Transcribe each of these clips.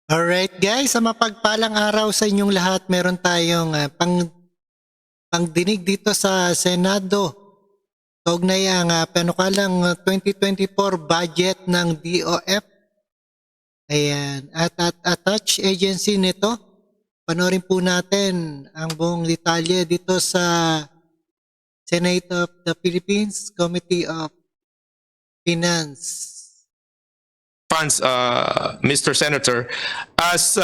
Alright guys, sa mapagpalang araw sa inyong lahat, meron tayong pangdinig dito sa Senado. Kaugnay ang panukalang 2024 budget ng DOF. Ayan, at attach agency nito. Panorin po natin ang buong detalye dito sa Senate of the Philippines Committee of Finance. Funds, Mr. Senator. As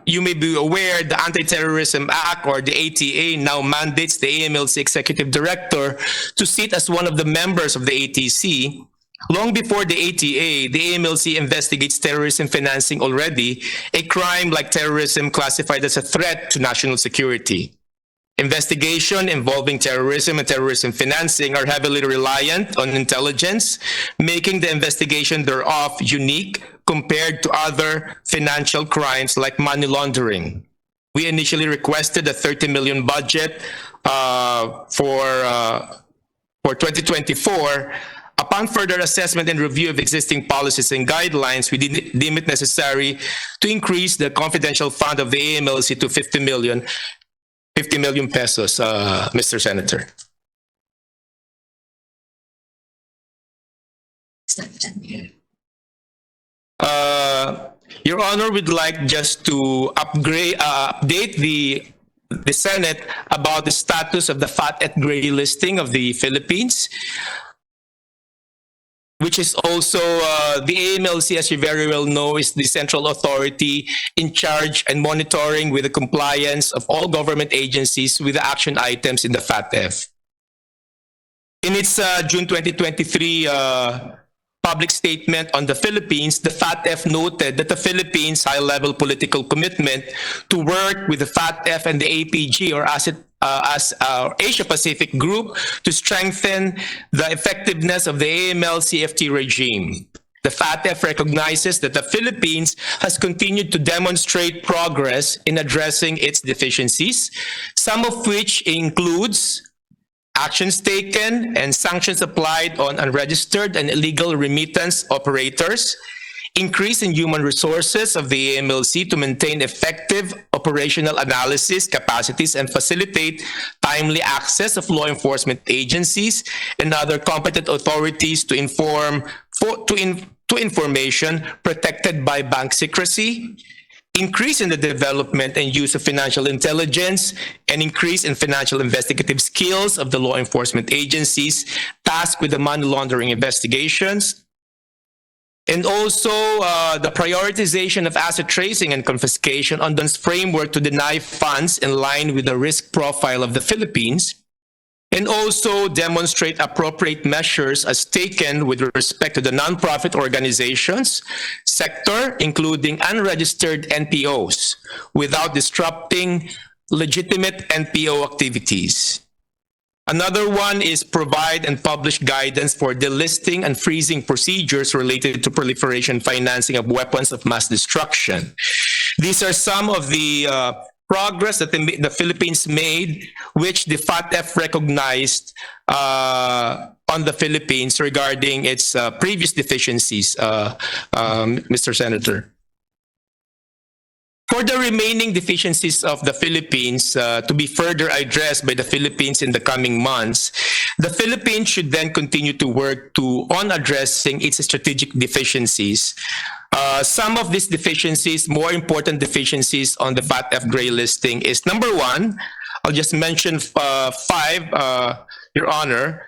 you may be aware, the Anti-Terrorism Act, or the ATA, now mandates the AMLC Executive Director to sit as one of the members of the ATC. Long before the ATA, the AMLC investigates terrorism financing already, a crime like terrorism classified as a threat to national security. Investigation involving terrorism and terrorism financing are heavily reliant on intelligence, making the investigation thereof unique compared to other financial crimes like money laundering. We initially requested a 30 million budget for 2024. Upon further assessment and review of existing policies and guidelines, we deem it necessary to increase the confidential fund of the AMLC to 50 million pesos, Mr. Senator. Your Honor, we'd like just to update the Senate about the status of the FATF gray listing of the Philippines, which is also the AMLC, as you very well know, is the central authority in charge and monitoring with the compliance of all government agencies with the action items in the FATF. In its June 2023 public statement on the Philippines, the FATF noted that the Philippines' high-level political commitment to work with the FATF and the APG, or as our Asia-Pacific group, to strengthen the effectiveness of the AML-CFT regime. The FATF recognizes that the Philippines has continued to demonstrate progress in addressing its deficiencies, some of which includes actions taken and sanctions applied on unregistered and illegal remittance operators, increase in human resources of the AMLC to maintain effective operational analysis capacities and facilitate timely access of law enforcement agencies and other competent authorities to information protected by bank secrecy, increase in the development and use of financial intelligence, and increase in financial investigative skills of the law enforcement agencies tasked with the money laundering investigations, and also the prioritization of asset tracing and confiscation under this framework to deny funds in line with the risk profile of the Philippines, and also demonstrate appropriate measures as taken with respect to the nonprofit organizations sector, including unregistered NPOs, without disrupting legitimate NPO activities. Another one is provide and publish guidance for delisting and freezing procedures related to proliferation financing of weapons of mass destruction. These are some of the progress that the Philippines made, which the FATF recognized on the Philippines regarding its previous deficiencies, Mr. Senator. For the remaining deficiencies of the Philippines to be further addressed by the Philippines in the coming months, the Philippines should then continue to work on addressing its strategic deficiencies. Some of these deficiencies, more important deficiencies on the FATF gray listing is, number one, I'll just mention five, Your Honor.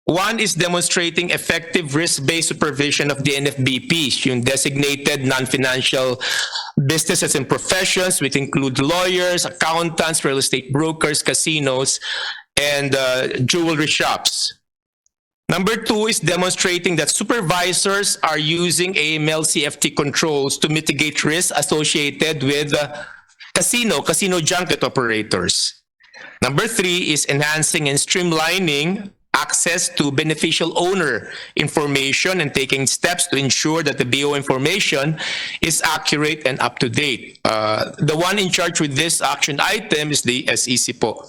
One is demonstrating effective risk-based supervision of the NFBPs, yung designated non-financial businesses and professions, which include lawyers, accountants, real estate brokers, casinos, and jewelry shops. Number two is demonstrating that supervisors are using AML-CFT controls to mitigate risks associated with casino junket operators. Number three is enhancing and streamlining access to beneficial owner information and taking steps to ensure that the BO information is accurate and up to date. The one in charge with this action item is the SEC po.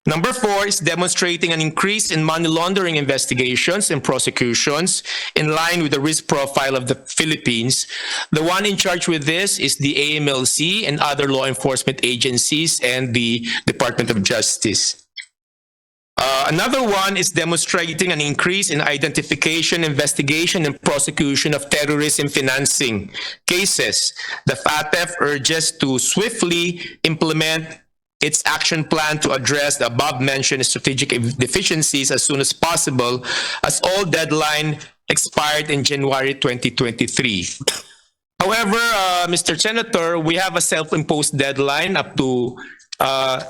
Number 4 is demonstrating an increase in money laundering investigations and prosecutions in line with the risk profile of the Philippines. The one in charge with this is the AMLC and other law enforcement agencies and the Department of Justice. Another one is demonstrating an increase in identification, investigation, and prosecution of terrorism financing cases. The FATF urges to swiftly implement its action plan to address the above-mentioned strategic deficiencies as soon as possible, as all deadline expired in January 2023. However, Mr. Senator, we have a self-imposed deadline up to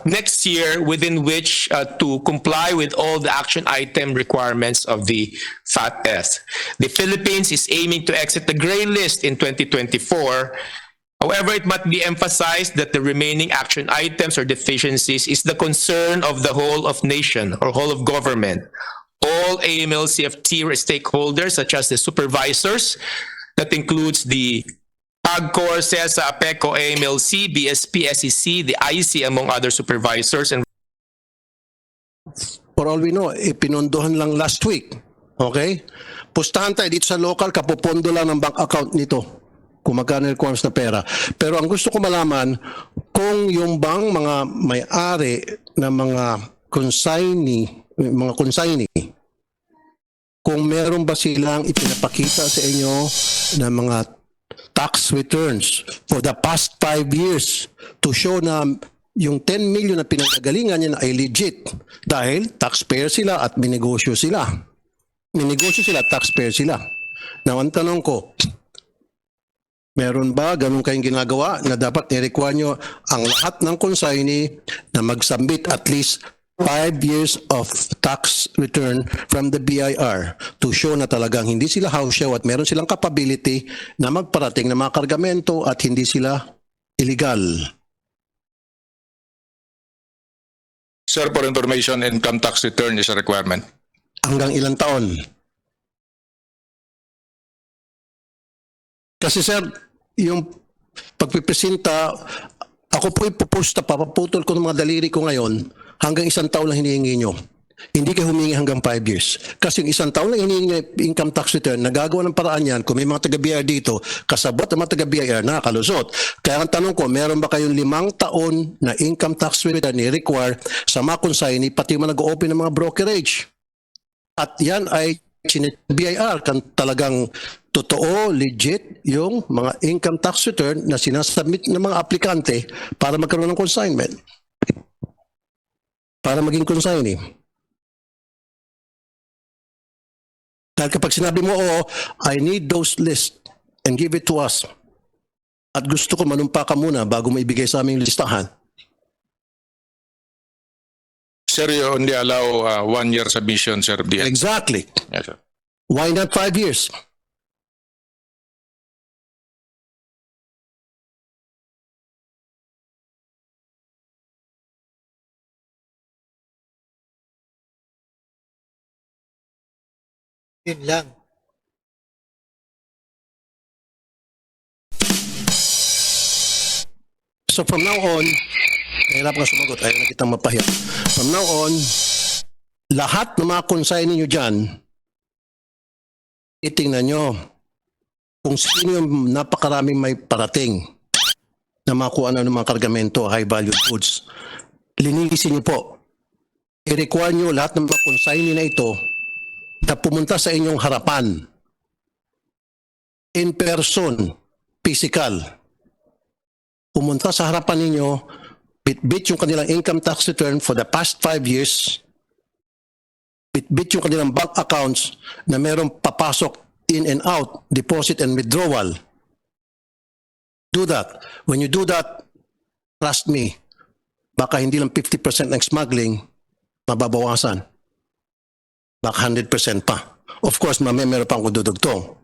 next year within which to comply with all the action item requirements of the FATF. The Philippines is aiming to exit the gray list in 2024. However, it must be emphasized that the remaining action items or deficiencies is the concern of the whole of nation or whole of government. All AMLCF-THRU stakeholders such as the supervisors, that includes the PAGCOR, CESA, APECO, AMLC, BSP, SEC, the IC, among other supervisors. And for all we know, pinondohan lang last week. Okay? Pustahan tayo dito sa local, kapupondo lang ng bank account nito. Kung magkano requirements na pera. Pero ang gusto ko malaman, kung yung bang mga may-ari ng mga consignee, kung meron ba silang ipinapakita sa inyo na mga tax returns for the past 5 years to show na yung 10 million na pinanggagalingan niya ay legit dahil taxpayer sila at minegosyo sila. Minegosyo sila at taxpayer sila. Now, ang tanong ko, meron ba ganun kayong ginagawa na dapat i-require nyo ang lahat ng consignee na mag-submit at least 5 years of tax return from the BIR to show na talagang hindi sila house show at meron silang capability na magparating ng mga kargamento at hindi sila illegal? Sir, for information, income tax return is a requirement. Hanggang ilang taon? Kasi sir, yung pagpipresenta, ako po ipupusta, papaputol ko ng mga daliri ko ngayon, hanggang 1 taon lang hinihingi nyo. Hindi kayo humingi hanggang 5 years. Kasi yung 1 taon lang hinihingi nyo income tax return, nagagawa ng paraan yan, kung may mga taga-BIR dito, kasabot ang mga taga-BIR, nakakalusot. Kaya ang tanong ko, meron ba kayong 5 taon na income tax return ni-require sa mga consignee, pati yung mga nag-open ng mga brokerage? At yan ay BIR, kan talagang totoo, legit, yung mga income tax return na sinasubmit ng mga aplikante para magkaroon ng consignment. Para maging consignee. Dahil kapag sinabi mo, oh, I need those lists and give it to us. At gusto ko manumpa ka muna bago mo ibigay sa aming listahan. Sir, you only allow 1 year submission, sir. Exactly. Yes, sir. Why not 5 years? Yun lang. So from now on, mahirap ka sumagot, ayaw na kitang mapahiya. From now on, lahat ng mga consignee nyo dyan, itingnan nyo kung sino yung napakaraming may parating na makuha na ng mga kargamento, high value goods. Linisin nyo po. I-require nyo lahat ng mga consignee na ito na pumunta sa inyong harapan. In person, physical. Pumunta sa harapan ninyo, bit-bit yung kanilang income tax return for the past 5 years, bit-bit yung kanilang bank accounts na merong papasok in and out, deposit and withdrawal. Do that. When you do that, trust me, baka hindi lang 50% ng smuggling, mababawasan. Baka 100% pa. Of course, meron pang kududugtong.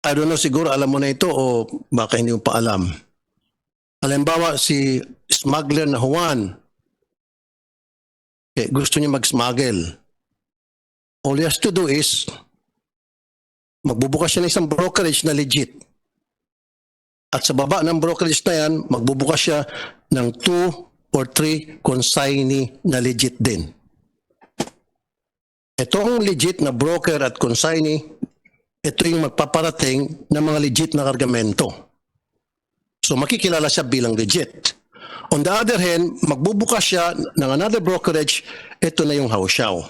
I don't know, siguro alam mo na ito o baka hindi mo pa alam. Halimbawa, si smuggler na Juan, gusto niya mag-smuggle. All he has to do is, magbubukas siya ng isang brokerage na legit. At sa baba ng brokerage na yan, magbubukas siya ng 2 or 3 consignee na legit din. Itong legit na broker at consignee, ito yung magpaparating ng mga legit na kargamento. So makikilala siya bilang legit. On the other hand, magbubukas siya ng another brokerage, ito na yung hausyaw.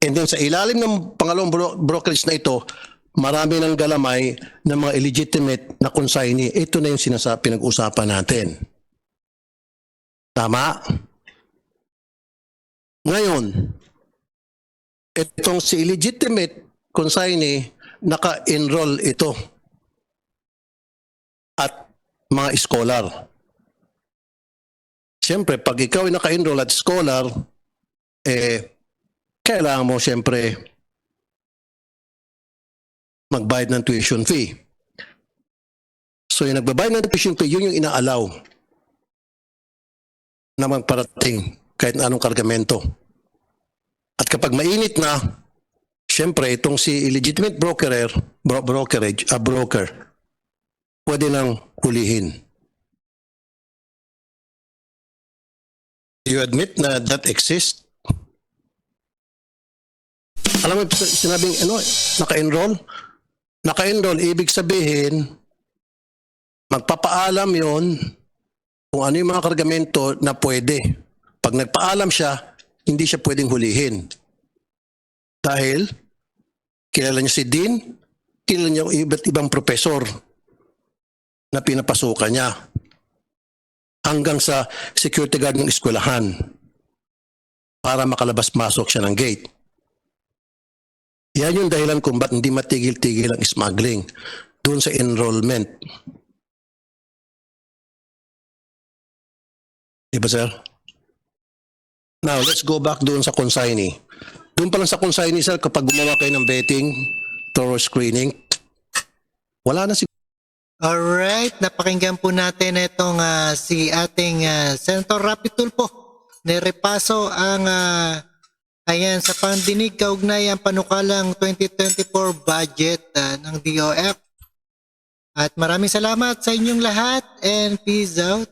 And then sa ilalim ng pangalawang brokerage na ito, marami ng galamay ng mga illegitimate na consignee. Ito na yung pinag-usapan natin. Tama? Ngayon, itong si illegitimate consignee, naka-enroll ito at mga scholar. Siyempre, pag ikaw ay naka-enroll at scholar, kailangan mo siyempre magbayad ng tuition fee. So yung nagbabayad ng tuition fee, yun yung inaalaw na magparating kahit na anong kargamento. At kapag mainit na, siyempre itong si illegitimate broker, pwede nang hulihin. You admit na that exists? Alam mo, sinabing naka-enroll? Naka-enroll, ibig sabihin, magpapaalam yon kung ano yung mga kargamento na pwede. Pag nagpaalam siya, hindi siya pwedeng hulihin. Dahil, kilala niya si Dean, kilala niya iba't ibang profesor na pinapasukan niya. Hanggang sa security guard ng eskwelahan para makalabas-masok siya ng gate. Yan yung dahilan kung ba't hindi matigil-tigil ang smuggling doon sa enrollment. Diba, sir? Now, let's go back doon sa consignee. Doon pa lang sa consignee, sir, kapag gumawa kayo ng betting, thorough screening, wala na si... Alright, napakinggan po natin itong si ating Senator Rapi Tulfo. Nirepaso ang ayan sa Pagdinig kaugnay ang panukalang 2024 budget ng DOF. At maraming salamat sa inyong lahat and peace out.